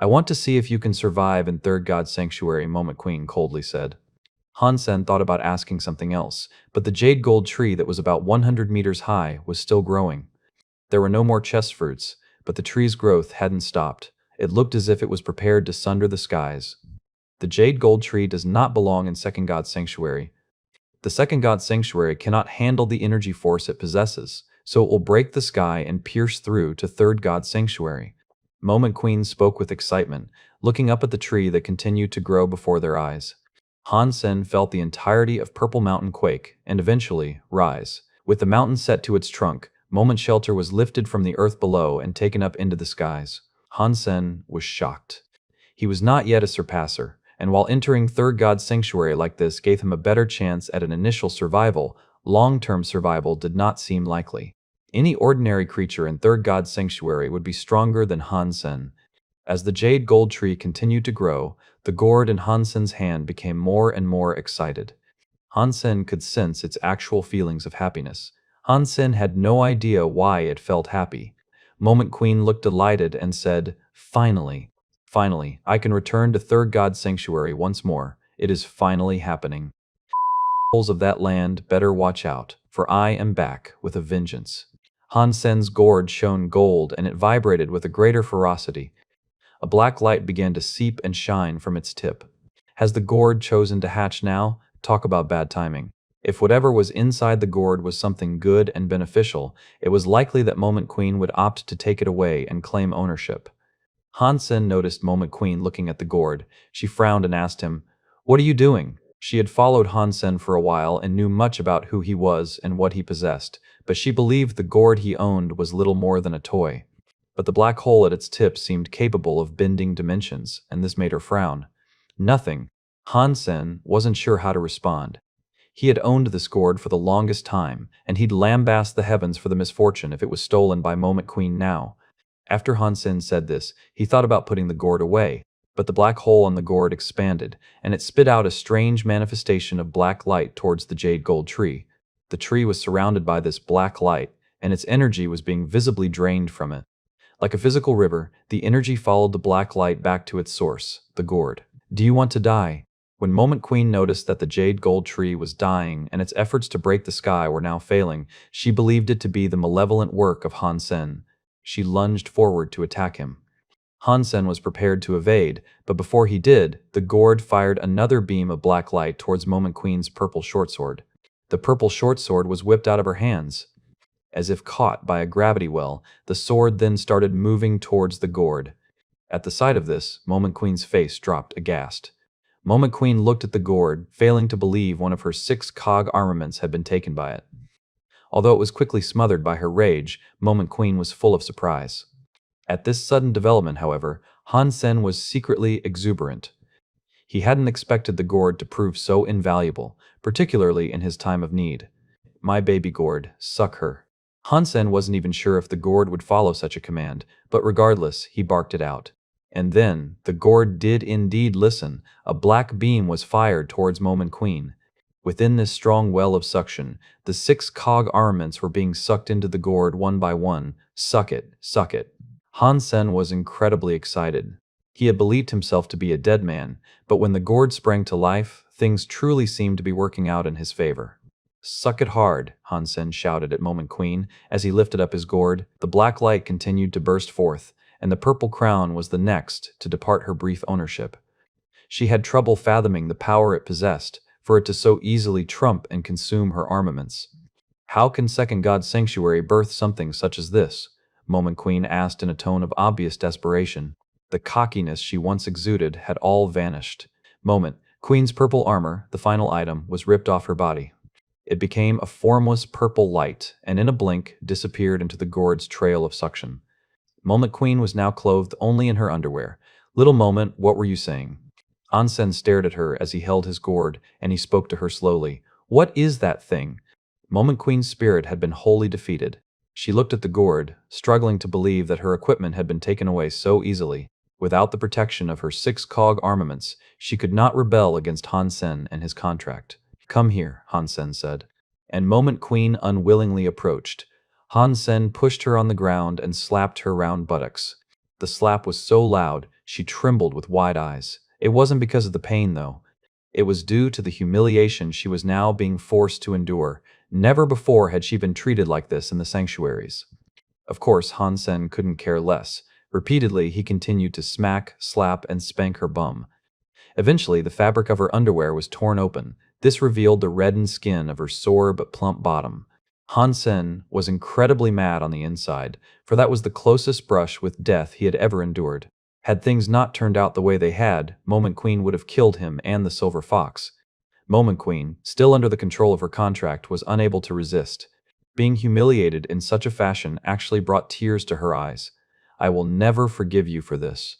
I want to see if you can survive in Third God Sanctuary, Moment Queen coldly said. Han Sen thought about asking something else, but the Jade Gold Tree that was about 100 meters high was still growing. There were no more chest fruits, but the tree's growth hadn't stopped. It looked as if it was prepared to sunder the skies. The Jade Gold Tree does not belong in Second God Sanctuary. The Second God Sanctuary cannot handle the energy force it possesses, so it will break the sky and pierce through to Third God Sanctuary. Moment Queen spoke with excitement, looking up at the tree that continued to grow before their eyes. Han Sen felt the entirety of Purple Mountain quake, and eventually rise. With the mountain set to its trunk, Moment Shelter was lifted from the earth below and taken up into the skies. Han Sen was shocked. He was not yet a surpasser, and while entering Third God Sanctuary like this gave him a better chance at an initial survival, long-term survival did not seem likely. Any ordinary creature in Third God Sanctuary would be stronger than Han Sen. As the Jade Gold Tree continued to grow, the gourd in Han Sen's hand became more and more excited. Han Sen could sense its actual feelings of happiness. Han Sen had no idea why it felt happy. Moment Queen looked delighted and said, Finally, I can return to Third God Sanctuary once more. It is finally happening. Souls of that land better watch out, for I am back with a vengeance. Han Sen's gourd shone gold and it vibrated with a greater ferocity. A black light began to seep and shine from its tip. Has the gourd chosen to hatch now? Talk about bad timing. If whatever was inside the gourd was something good and beneficial, it was likely that Moment Queen would opt to take it away and claim ownership. Han Sen noticed Moment Queen looking at the gourd. She frowned and asked him, What are you doing? She had followed Han Sen for a while and knew much about who he was and what he possessed, but she believed the gourd he owned was little more than a toy. But the black hole at its tip seemed capable of bending dimensions, and this made her frown. Nothing. Han Sen wasn't sure how to respond. He had owned this gourd for the longest time, and he'd lambast the heavens for the misfortune if it was stolen by Moment Queen now. After Han Sen said this, he thought about putting the gourd away, but the black hole on the gourd expanded, and it spit out a strange manifestation of black light towards the Jade Gold Tree. The tree was surrounded by this black light, and its energy was being visibly drained from it. Like a physical river, the energy followed the black light back to its source, the gourd. Do you want to die? When Moment Queen noticed that the Jade Gold Tree was dying and its efforts to break the sky were now failing, she believed it to be the malevolent work of Han Sen. She lunged forward to attack him. Han Sen was prepared to evade, but before he did, the gourd fired another beam of black light towards Moment Queen's purple shortsword. The purple shortsword was whipped out of her hands. As if caught by a gravity well, the sword then started moving towards the gourd. At the sight of this, Moment Queen's face dropped aghast. Moment Queen looked at the gourd, failing to believe one of her 6 cog armaments had been taken by it. Although it was quickly smothered by her rage, Moment Queen was full of surprise. At this sudden development, however, Han Sen was secretly exuberant. He hadn't expected the gourd to prove so invaluable, particularly in his time of need. My baby gourd, suck her. Han Sen wasn't even sure if the gourd would follow such a command, but regardless, he barked it out. And then, the gourd did indeed listen. A black beam was fired towards Moment Queen. Within this strong well of suction, the 6 cog armaments were being sucked into the gourd one by one. Suck it, suck it. Han Sen was incredibly excited. He had believed himself to be a dead man, but when the gourd sprang to life, things truly seemed to be working out in his favor. Suck it hard, Han Sen shouted at Moment Queen as he lifted up his gourd. The black light continued to burst forth, and the purple crown was the next to depart her brief ownership. She had trouble fathoming the power it possessed, for it to so easily trump and consume her armaments. How can Second God Sanctuary birth something such as this? Moment Queen asked in a tone of obvious desperation. The cockiness she once exuded had all vanished. Moment Queen's purple armor, the final item, was ripped off her body. It became a formless purple light, and in a blink disappeared into the gourd's trail of suction. Moment Queen was now clothed only in her underwear. Little Moment, what were you saying? Han Sen stared at her as he held his gourd, and he spoke to her slowly. What is that thing? Moment Queen's spirit had been wholly defeated. She looked at the gourd, struggling to believe that her equipment had been taken away so easily. Without the protection of her 6 cog armaments, she could not rebel against Han Sen and his contract. Come here, Han Sen said. And Moment Queen unwillingly approached. Han Sen pushed her on the ground and slapped her round buttocks. The slap was so loud, She trembled with wide eyes. It wasn't because of the pain, though. It was due to the humiliation she was now being forced to endure. Never before had she been treated like this in the sanctuaries. Of course, Han Sen couldn't care less. Repeatedly, he continued to smack, slap, and spank her bum. Eventually, the fabric of her underwear was torn open. This revealed the reddened skin of her sore but plump bottom. Han Sen was incredibly mad on the inside, for that was the closest brush with death he had ever endured. Had things not turned out the way they had, Moment Queen would have killed him and the Silver Fox. Moment Queen, still under the control of her contract, was unable to resist. Being humiliated in such a fashion actually brought tears to her eyes. I will never forgive you for this.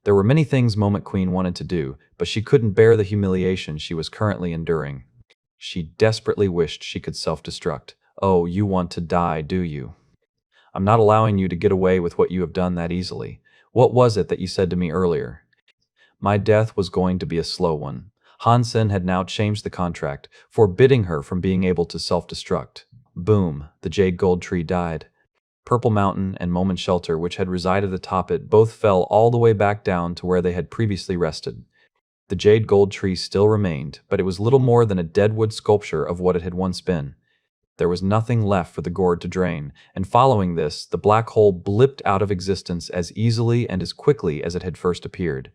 There were many things Moment Queen wanted to do, but she couldn't bear the humiliation she was currently enduring. She desperately wished she could self-destruct. Oh, you want to die, do you? I'm not allowing you to get away with what you have done that easily. What was it that you said to me earlier? My death was going to be a slow one. Han Sen had now changed the contract, forbidding her from being able to self-destruct. Boom, the Jade Gold Tree died. Purple Mountain and Moment Shelter, which had resided atop it, both fell all the way back down to where they had previously rested. The Jade Gold Tree still remained, but it was little more than a deadwood sculpture of what it had once been. There was nothing left for the Gourd to drain, and following this, the black hole blipped out of existence as easily and as quickly as it had first appeared.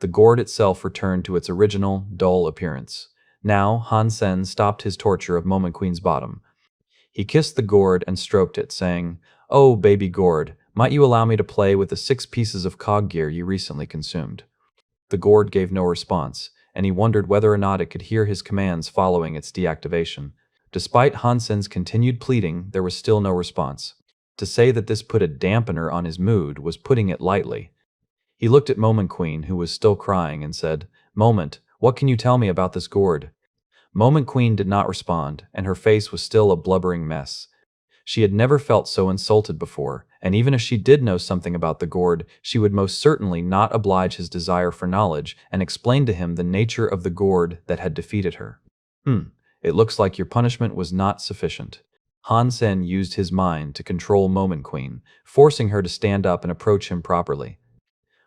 The Gourd itself returned to its original, dull appearance. Now, Han Sen stopped his torture of Moment Queen's bottom. He kissed the Gourd and stroked it, saying, "Oh, baby Gourd, might you allow me to play with the 6 pieces of cog gear you recently consumed?" The Gourd gave no response, and he wondered whether or not it could hear his commands following its deactivation. Despite Han Sen's continued pleading, there was still no response. To say that this put a dampener on his mood was putting it lightly. He looked at Moment Queen, who was still crying, and said, "Moment, what can you tell me about this Gourd?" Moment Queen did not respond, and her face was still a blubbering mess. She had never felt so insulted before, and even if she did know something about the Gourd, she would most certainly not oblige his desire for knowledge and explain to him the nature of the Gourd that had defeated her. It looks like your punishment was not sufficient. Han Sen used his mind to control Moment Queen, forcing her to stand up and approach him properly.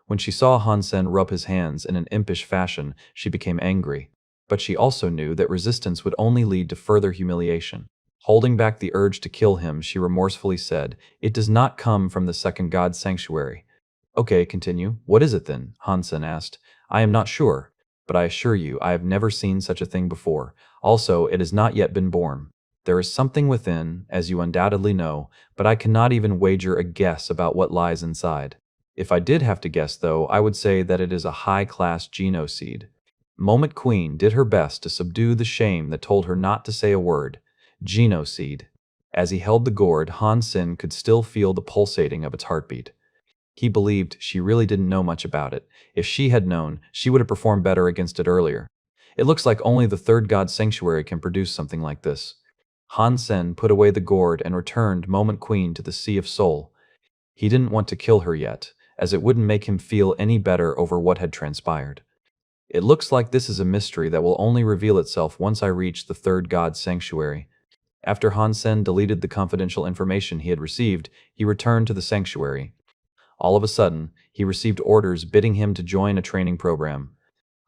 When she saw Han Sen rub his hands in an impish fashion, she became angry. But she also knew that resistance would only lead to further humiliation. Holding back the urge to kill him, she remorsefully said, "It does not come from the second god's sanctuary." "Okay, continue. What is it then?" Han Sen asked. "I am not sure, but I assure you I have never seen such a thing before. Also, it has not yet been born. There is something within, as you undoubtedly know, but I cannot even wager a guess about what lies inside. If I did have to guess, though, I would say that it is a high-class genoseed." Moment Queen did her best to subdue the shame that told her not to say a word. Genoseed. As he held the Gourd, Han Sen could still feel the pulsating of its heartbeat. He believed she really didn't know much about it. If she had known, she would have performed better against it earlier. It looks like only the third god's sanctuary can produce something like this. Han Sen put away the Gourd and returned Moment Queen to the Sea of Soul. He didn't want to kill her yet, as it wouldn't make him feel any better over what had transpired. It looks like this is a mystery that will only reveal itself once I reach the third god's sanctuary. After Han Sen deleted the confidential information he had received, he returned to the sanctuary. All of a sudden, he received orders bidding him to join a training program.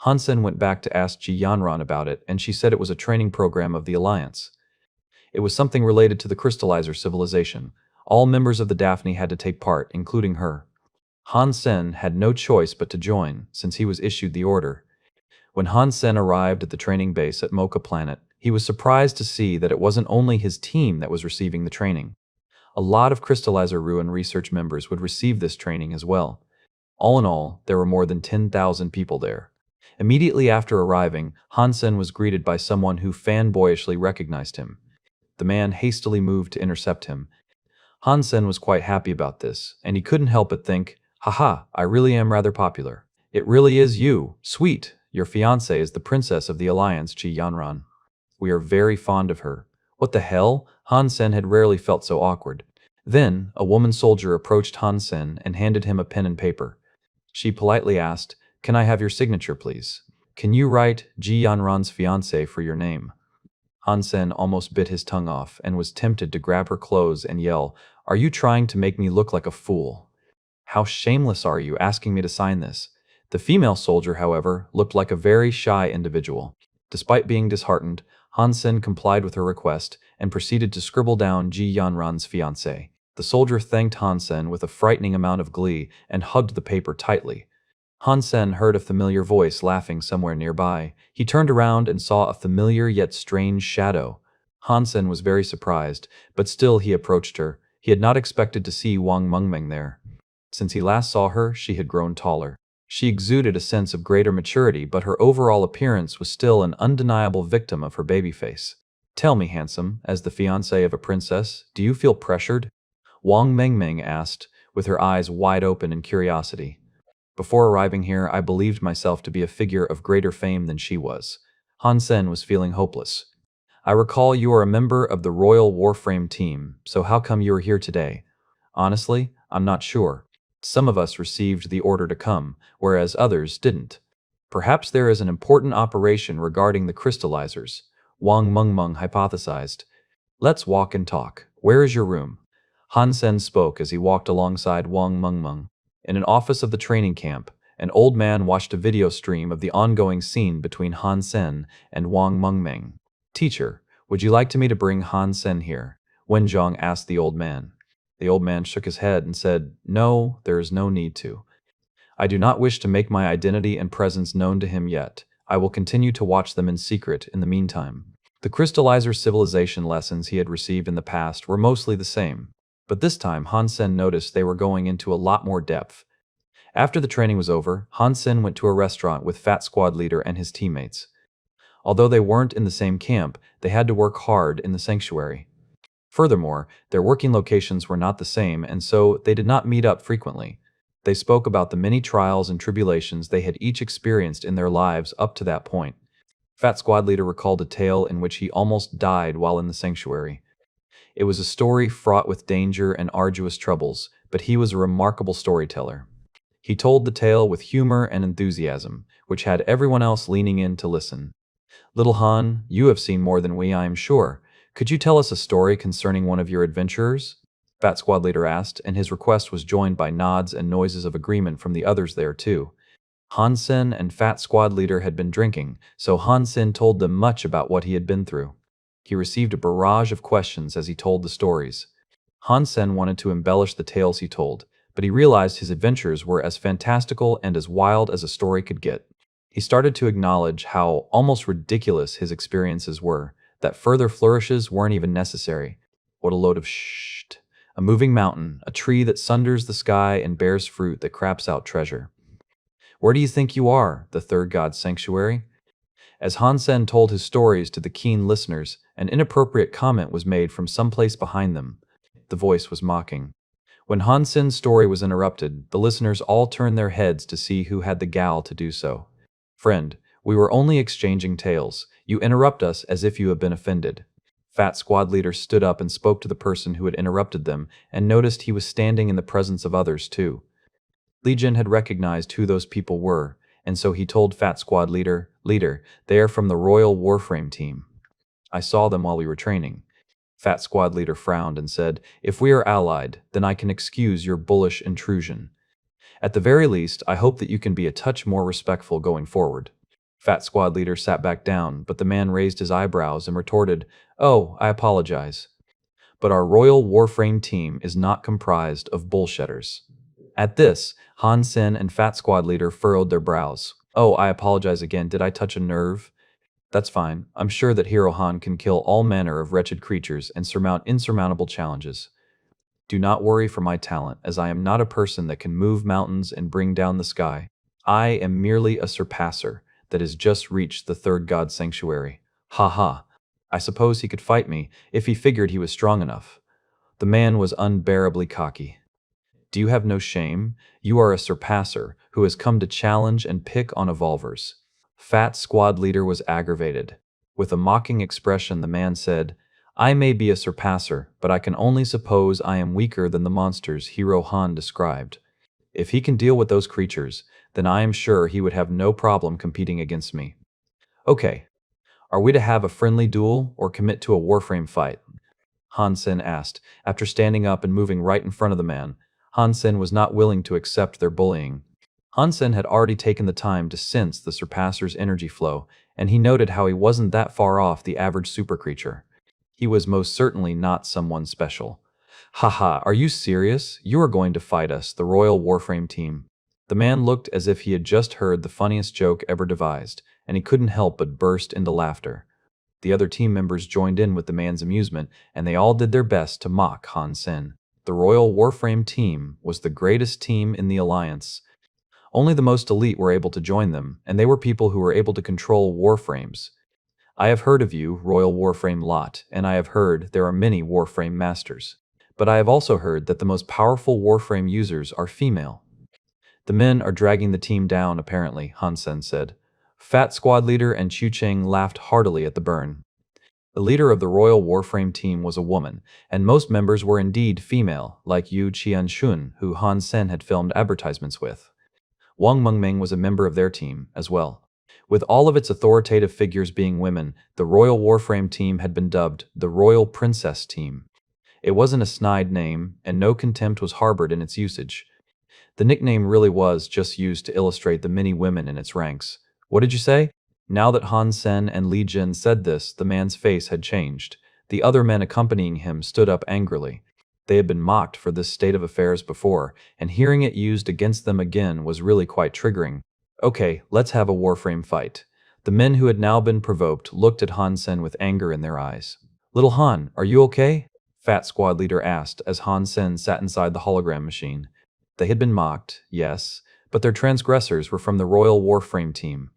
Han Sen went back to ask Ji Yanran about it, and she said it was a training program of the Alliance. It was something related to the crystallizer civilization. All members of the Daphne had to take part, including her. Han Sen had no choice but to join, since he was issued the order. When Han Sen arrived at the training base at Mocha Planet, he was surprised to see that it wasn't only his team that was receiving the training. A lot of Crystallizer Ruin research members would receive this training as well. All in all, there were more than 10,000 people there. Immediately after arriving, Han Sen was greeted by someone who fanboyishly recognized him. The man hastily moved to intercept him. Han Sen was quite happy about this, and he couldn't help but think, "Haha, I really am rather popular. It really is you. Sweet. Your fiancée is the princess of the Alliance, Ji Yanran. We are very fond of her." What the hell? Han Sen had rarely felt so awkward. Then, a woman soldier approached Han Sen and handed him a pen and paper. She politely asked, "Can I have your signature, please? Can you write Ji Yanran's fiancé for your name?" Han Sen almost bit his tongue off and was tempted to grab her clothes and yell, "Are you trying to make me look like a fool?" How shameless are you asking me to sign this? The female soldier, however, looked like a very shy individual. Despite being disheartened, Han Sen complied with her request and proceeded to scribble down Ji Yanran's fiancé. The soldier thanked Han Sen with a frightening amount of glee and hugged the paper tightly. Han Sen heard a familiar voice laughing somewhere nearby. He turned around and saw a familiar yet strange shadow. Han Sen was very surprised, but still he approached her. He had not expected to see Wang Mengmeng there. Since he last saw her, she had grown taller. She exuded a sense of greater maturity, but her overall appearance was still an undeniable victim of her baby face. Tell me, handsome, as the fiancé of a princess, do you feel pressured? Wang Mengmeng asked, with her eyes wide open in curiosity. Before arriving here, I believed myself to be a figure of greater fame than she was. Han Sen was feeling hopeless. I recall you are a member of the Royal Warframe Team, so how come you are here today? Honestly, I'm not sure. Some of us received the order to come, whereas others didn't. Perhaps there is an important operation regarding the crystallizers, Wang Mengmeng hypothesized. Let's walk and talk. Where is your room? Han Sen spoke as he walked alongside Wang Mengmeng. In an office of the training camp, an old man watched a video stream of the ongoing scene between Han Sen and Wang Mengmeng. Teacher, would you like me to bring Han Sen here? Wenjong asked the old man. The old man shook his head and said, No, there is no need to. I do not wish to make my identity and presence known to him yet. I will continue to watch them in secret in the meantime. The crystallizer civilization lessons he had received in the past were mostly the same, but this time Han Sen noticed they were going into a lot more depth. After the training was over, Han Sen went to a restaurant with Fat Squad Leader and his teammates. Although they weren't in the same camp, they had to work hard in the sanctuary. Furthermore, their working locations were not the same, and so they did not meet up frequently. They spoke about the many trials and tribulations they had each experienced in their lives up to that point. Fat Squad Leader recalled a tale in which he almost died while in the sanctuary. It was a story fraught with danger and arduous troubles, but he was a remarkable storyteller. He told the tale with humor and enthusiasm, which had everyone else leaning in to listen. Little Han, you have seen more than we, I am sure. Could you tell us a story concerning one of your adventurers? Fat Squad Leader asked, and his request was joined by nods and noises of agreement from the others there too. Han Sen and Fat Squad Leader had been drinking, so Han Sen told them much about what he had been through. He received a barrage of questions as he told the stories. Han Sen wanted to embellish the tales he told, but he realized his adventures were as fantastical and as wild as a story could get. He started to acknowledge how almost ridiculous his experiences were, that further flourishes weren't even necessary. What a load of shit. A moving mountain, a tree that sunders the sky and bears fruit that craps out treasure. Where do you think you are, the third god's sanctuary? As Han Sen told his stories to the keen listeners, an inappropriate comment was made from someplace behind them. The voice was mocking. When Han Sen's story was interrupted, the listeners all turned their heads to see who had the gall to do so. Friend, we were only exchanging tales. You interrupt us as if you have been offended. Fat Squad Leader stood up and spoke to the person who had interrupted them and noticed he was standing in the presence of others too. Legion had recognized who those people were, and so he told Fat Squad Leader, they are from the Royal Warframe Team. I saw them while we were training. Fat Squad Leader frowned and said, If we are allied, then I can excuse your bullish intrusion. At the very least, I hope that you can be a touch more respectful going forward. Fat Squad Leader sat back down, but the man raised his eyebrows and retorted, Oh, I apologize. But our Royal Warframe Team is not comprised of bullshitters. At this, Han Sen and Fat Squad Leader furrowed their brows. Oh, I apologize again. Did I touch a nerve? That's fine. I'm sure that Hero Han can kill all manner of wretched creatures and surmount insurmountable challenges. Do not worry for my talent, as I am not a person that can move mountains and bring down the sky. I am merely a surpasser that has just reached the third god sanctuary. Ha ha. I suppose he could fight me if he figured he was strong enough. The man was unbearably cocky. Do you have no shame? You are a surpasser who has come to challenge and pick on evolvers. Fat Squad Leader was aggravated. With a mocking expression, the man said, I may be a surpasser, but I can only suppose I am weaker than the monsters Hero Han described. If he can deal with those creatures, then I am sure he would have no problem competing against me. Okay, are we to have a friendly duel or commit to a Warframe fight? Han Sen asked, after standing up and moving right in front of the man. Han Sen was not willing to accept their bullying. Han Sen had already taken the time to sense the Surpassor's energy flow, and he noted how he wasn't that far off the average super creature. He was most certainly not someone special. Haha, are you serious? You are going to fight us, the Royal Warframe Team. The man looked as if he had just heard the funniest joke ever devised, and he couldn't help but burst into laughter. The other team members joined in with the man's amusement, and they all did their best to mock Han Sen. The Royal Warframe Team was the greatest team in the Alliance. Only the most elite were able to join them, and they were people who were able to control warframes. I have heard of you, Royal Warframe Lot, and I have heard there are many Warframe Masters. But I have also heard that the most powerful Warframe users are female. The men are dragging the team down, apparently, Han Sen said. Fat Squad Leader and Chu Cheng laughed heartily at the burn. The leader of the Royal Warframe Team was a woman, and most members were indeed female, like Yu Qianxun, who Han Sen had filmed advertisements with. Wang Mengming was a member of their team, as well. With all of its authoritative figures being women, the Royal Warframe Team had been dubbed the Royal Princess Team. It wasn't a snide name, and no contempt was harbored in its usage. The nickname really was just used to illustrate the many women in its ranks. What did you say? Now that Han Sen and Li Jin said this, the man's face had changed. The other men accompanying him stood up angrily. They had been mocked for this state of affairs before, and hearing it used against them again was really quite triggering. Okay, let's have a Warframe fight. The men who had now been provoked looked at Han Sen with anger in their eyes. Little Han, are you okay? Fat Squad Leader asked as Han Sen sat inside the hologram machine. They had been mocked, yes, but their transgressors were from the Royal Warframe Team.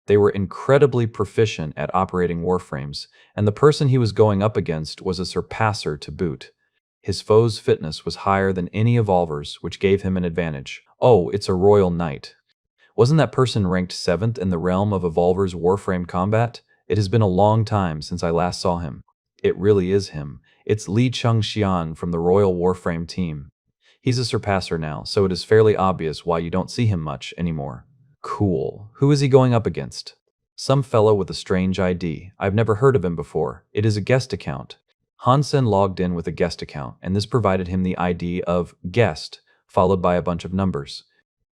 They were incredibly proficient at operating warframes, and the person he was going up against was a surpassor to boot. His foe's fitness was higher than any evolvers, which gave him an advantage. Oh, it's a Royal Knight. Wasn't that person ranked 7th in the realm of evolvers Warframe combat? It has been a long time since I last saw him. It really is him. It's Li Chengxian from the Royal Warframe Team. He's a surpasser now, so it is fairly obvious why you don't see him much anymore. Cool. Who is he going up against? Some fellow with a strange ID. I've never heard of him before. It is a guest account. Han Sen logged in with a guest account, and this provided him the ID of guest, followed by a bunch of numbers.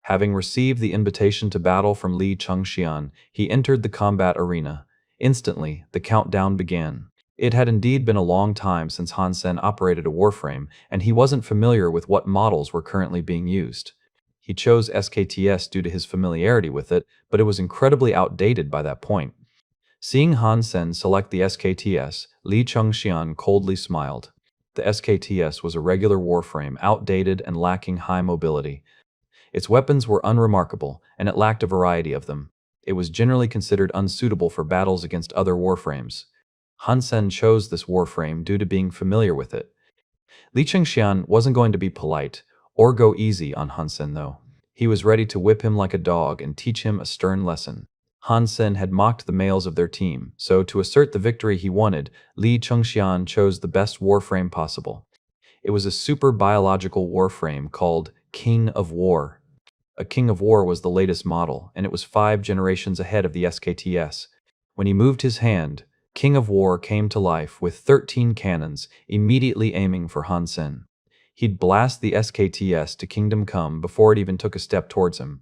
Having received the invitation to battle from Li Chengxian, he entered the combat arena. Instantly, the countdown began. It had indeed been a long time since Han Sen operated a warframe, and he wasn't familiar with what models were currently being used. He chose SKTS due to his familiarity with it, but it was incredibly outdated by that point. Seeing Han Sen select the SKTS, Li Chengxian coldly smiled. The SKTS was a regular warframe, outdated and lacking high mobility. Its weapons were unremarkable, and it lacked a variety of them. It was generally considered unsuitable for battles against other warframes. Han Sen chose this warframe due to being familiar with it. Li Chengxian wasn't going to be polite, or go easy on Han Sen though. He was ready to whip him like a dog and teach him a stern lesson. Han Sen had mocked the males of their team, so to assert the victory he wanted, Li Chengxian chose the best warframe possible. It was a super biological warframe called King of War. A King of War was the latest model, and it was 5 generations ahead of the SKTS. When he moved his hand, King of War came to life with 13 cannons, immediately aiming for Han Sen. He'd blast the SKTS to Kingdom Come before it even took a step towards him.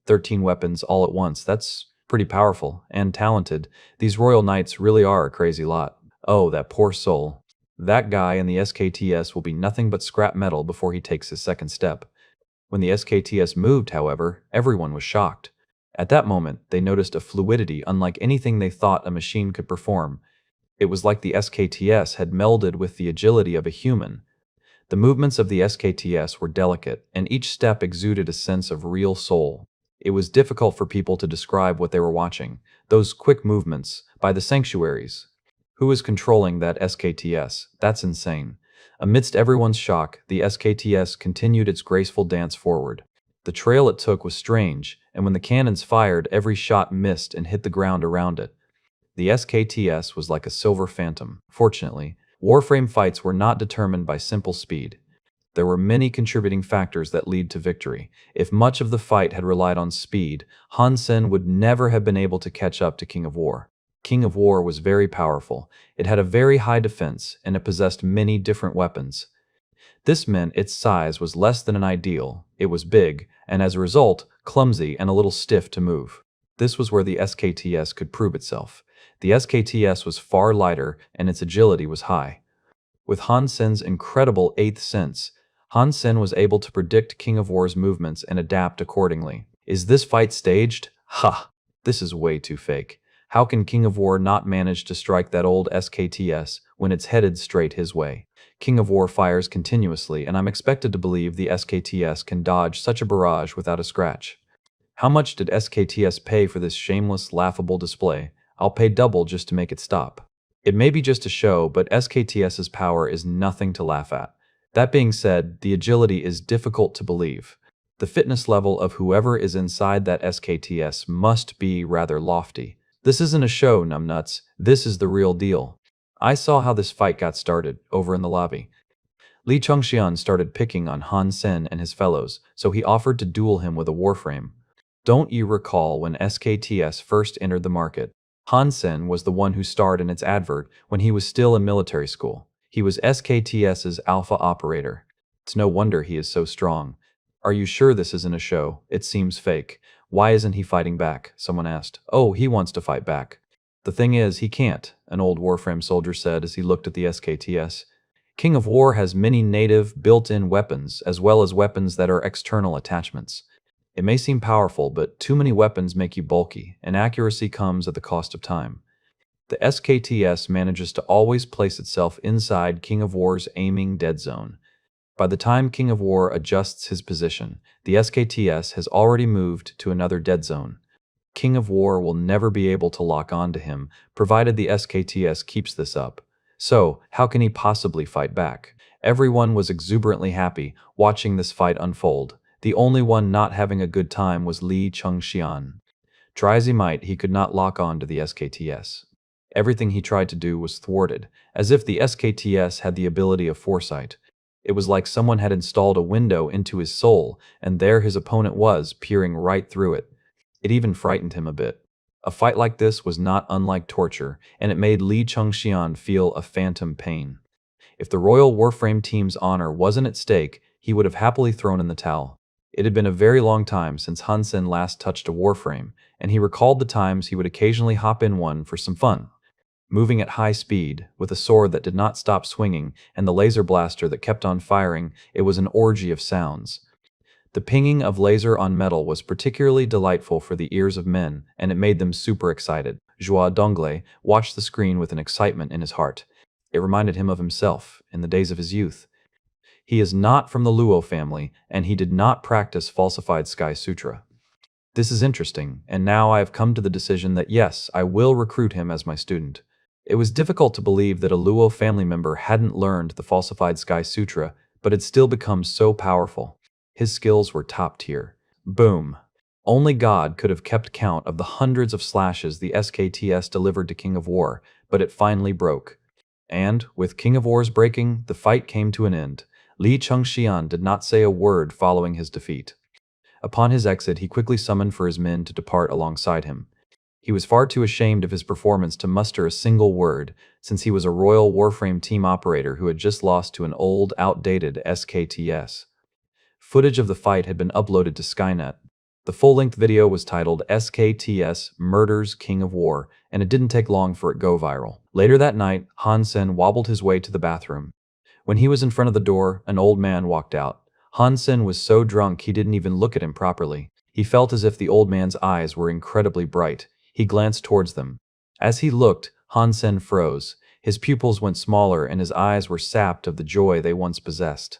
13 weapons all at once. That's pretty powerful and talented. These Royal Knights really are a crazy lot. Oh, that poor soul. That guy in the SKTS will be nothing but scrap metal before he takes his second step. When the SKTS moved, however, everyone was shocked. At that moment, they noticed a fluidity unlike anything they thought a machine could perform. It was like the SKTS had melded with the agility of a human. The movements of the SKTS were delicate, and each step exuded a sense of real soul. It was difficult for people to describe what they were watching, those quick movements, by the sanctuaries. Who is controlling that SKTS? That's insane. Amidst everyone's shock, the SKTS continued its graceful dance forward. The trail it took was strange, and when the cannons fired, every shot missed and hit the ground around it. The SKTS was like a silver phantom. Fortunately, warframe fights were not determined by simple speed. There were many contributing factors that lead to victory. If much of the fight had relied on speed, Han Sen would never have been able to catch up to King of War. King of War was very powerful. It had a very high defense, and it possessed many different weapons. This meant its size was less than an ideal, it was big, and as a result, clumsy and a little stiff to move. This was where the SKTS could prove itself. The SKTS was far lighter and its agility was high. With Han Sen's incredible 8th sense, Han Sen was able to predict King of War's movements and adapt accordingly. Is this fight staged? Ha! This is way too fake. How can King of War not manage to strike that old SKTS when it's headed straight his way? King of War fires continuously, and I'm expected to believe the SKTS can dodge such a barrage without a scratch. How much did SKTS pay for this shameless, laughable display? I'll pay double just to make it stop. It may be just a show, but SKTS's power is nothing to laugh at. That being said, the agility is difficult to believe. The fitness level of whoever is inside that SKTS must be rather lofty. This isn't a show, numbnuts. This is the real deal. I saw how this fight got started, over in the lobby. Li Chengxian started picking on Han Sen and his fellows, so he offered to duel him with a Warframe. Don't you recall when SKTS first entered the market? Han Sen was the one who starred in its advert when he was still in military school. He was SKTS's alpha operator. It's no wonder he is so strong. Are you sure this isn't a show? It seems fake. Why isn't he fighting back? Someone asked. Oh, he wants to fight back. The thing is, he can't, an old Warframe soldier said as he looked at the SKTS. King of War has many native, built-in weapons, as well as weapons that are external attachments. It may seem powerful, but too many weapons make you bulky, and accuracy comes at the cost of time. The SKTS manages to always place itself inside King of War's aiming dead zone. By the time King of War adjusts his position, the SKTS has already moved to another dead zone. King of War will never be able to lock on to him, provided the SKTS keeps this up. So, how can he possibly fight back? Everyone was exuberantly happy watching this fight unfold. The only one not having a good time was Li Chengxian. Try as he might, he could not lock on to the SKTS. Everything he tried to do was thwarted, as if the SKTS had the ability of foresight. It was like someone had installed a window into his soul, and there his opponent was, peering right through it. It even frightened him a bit. A fight like this was not unlike torture, and it made Li Chengxian feel a phantom pain. If the Royal Warframe Team's honor wasn't at stake, he would have happily thrown in the towel. It had been a very long time since Han Sen last touched a Warframe, and he recalled the times he would occasionally hop in one for some fun. Moving at high speed, with a sword that did not stop swinging and the laser blaster that kept on firing, it was an orgy of sounds. The pinging of laser on metal was particularly delightful for the ears of men, and it made them super excited. Joie Dongle watched the screen with an excitement in his heart. It reminded him of himself, in the days of his youth. He is not from the Luo family, and he did not practice falsified Sky Sutra. This is interesting, and now I have come to the decision that yes, I will recruit him as my student. It was difficult to believe that a Luo family member hadn't learned the falsified Sky Sutra, but had still become so powerful. His skills were top tier. Boom. Only God could have kept count of the hundreds of slashes the SKTS delivered to King of War, but it finally broke. And, with King of War's breaking, the fight came to an end. Li Chengxian did not say a word following his defeat. Upon his exit, he quickly summoned for his men to depart alongside him. He was far too ashamed of his performance to muster a single word, since he was a Royal Warframe Team operator who had just lost to an old, outdated SKTS. Footage of the fight had been uploaded to Skynet. The full-length video was titled SKTS Murders King of War, and it didn't take long for it to go viral. Later that night, Han Sen wobbled his way to the bathroom. When he was in front of the door, an old man walked out. Han Sen was so drunk he didn't even look at him properly. He felt as if the old man's eyes were incredibly bright. He glanced towards them. As he looked, Han Sen froze. His pupils went smaller and his eyes were sapped of the joy they once possessed.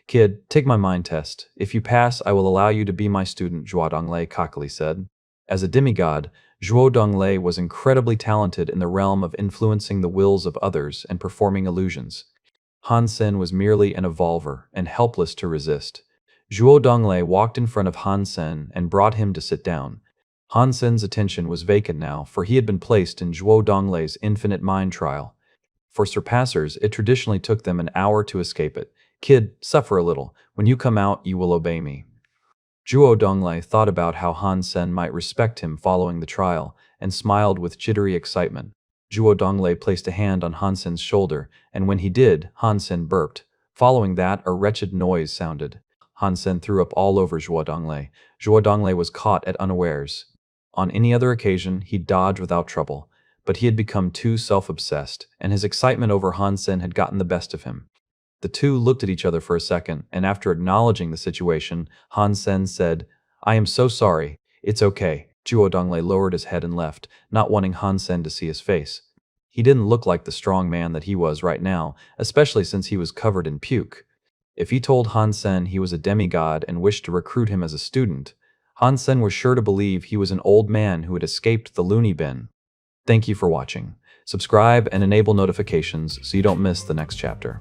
Kid, take my mind test. If you pass, I will allow you to be my student, Zhuo Donglei cockily said. As a demigod, Zhuo Donglei was incredibly talented in the realm of influencing the wills of others and performing illusions. Han Sen was merely an evolver and helpless to resist. Zhuo Donglei walked in front of Han Sen and brought him to sit down. Han Sen's attention was vacant now, for he had been placed in Zhuo Donglei's infinite mind trial. For surpassers, it traditionally took them an hour to escape it. Kid, suffer a little. When you come out, you will obey me. Zhuo Donglei thought about how Han Sen might respect him following the trial, and smiled with jittery excitement. Zhuo Donglei placed a hand on Han Sen's shoulder, and when he did, Han Sen burped. Following that, a wretched noise sounded. Han Sen threw up all over Zhuo Donglei. Zhuo Donglei was caught at unawares. On any other occasion, he'd dodge without trouble, but he had become too self-obsessed, and his excitement over Han Sen had gotten the best of him. The two looked at each other for a second, and after acknowledging the situation, Han Sen said, "I am so sorry. It's okay." Zhuo Donglei lowered his head and left, not wanting Han Sen to see his face. He didn't look like the strong man that he was right now, especially since he was covered in puke. If he told Han Sen he was a demigod and wished to recruit him as a student, Han Sen was sure to believe he was an old man who had escaped the loony bin. Thank you for watching. Subscribe and enable notifications so you don't miss the next chapter.